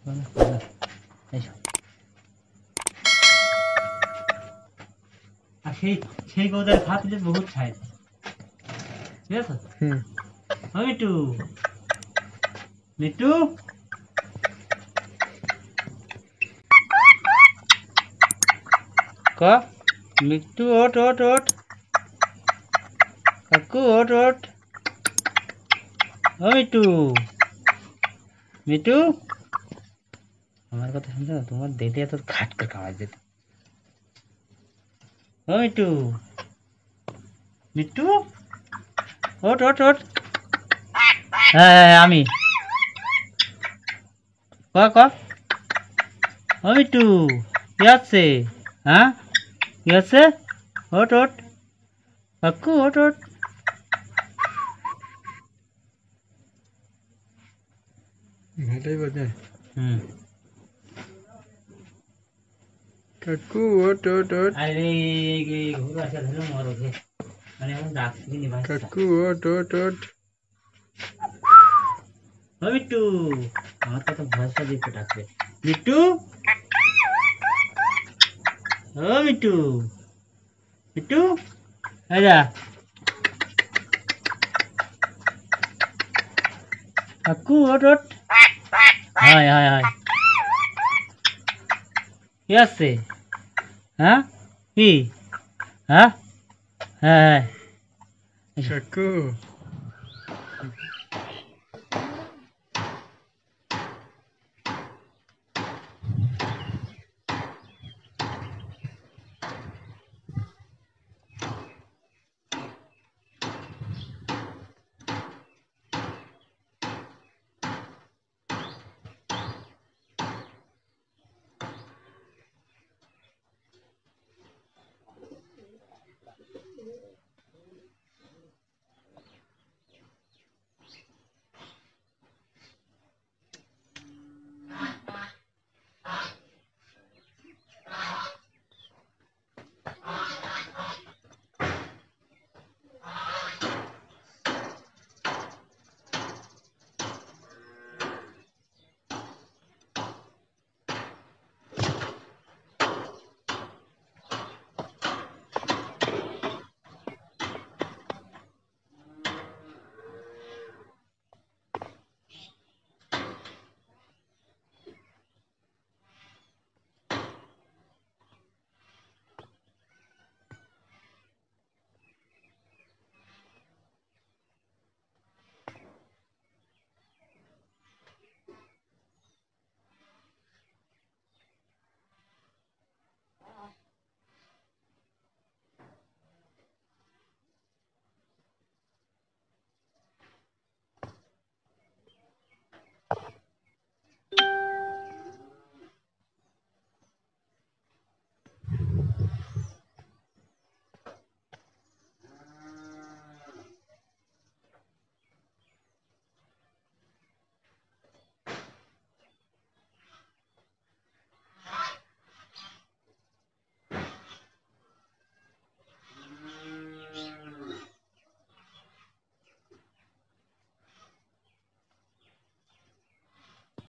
আর সেই কবুতরের খা পেলে বহুত খায়, ঠিক আছে? ও মিটু, মিটু ক মিটু, ওঠ ওঠ ওঠ, কাকু ওঠ ওঠ, ও মিটু, মিটু আমার কথা শুনছো? তোমার দেখতে এত খাট করে খাওয়াই যেত। ও মিটু, মিটু ওঠ ওঠ ওঠ, হ্যাঁ আমি ক ক, ও মিটু কি আছে? হ্যাঁ কি আছে? ওঠ ওঠ, কাকু ওঠ ওঠ। ভালোই বোঝে। কাকু ওঠ ওঠ ওঠ, আরে ঘুরে আসা ধরে মর ওঠে, মানে এখন ডাকছি নি ভাই। কাকু ওঠ ওঠ ওঠ। ও মিটু, আমার কথা ভয়সা দিয়ে ডাকবে। মিটু, ও মিটু, মিটু এই যা, কাকু ওঠ ওঠ, হায় হায় হায়, কি আছে? হ্যাঁ কি? হ্যাঁ হ্যাঁ কাকু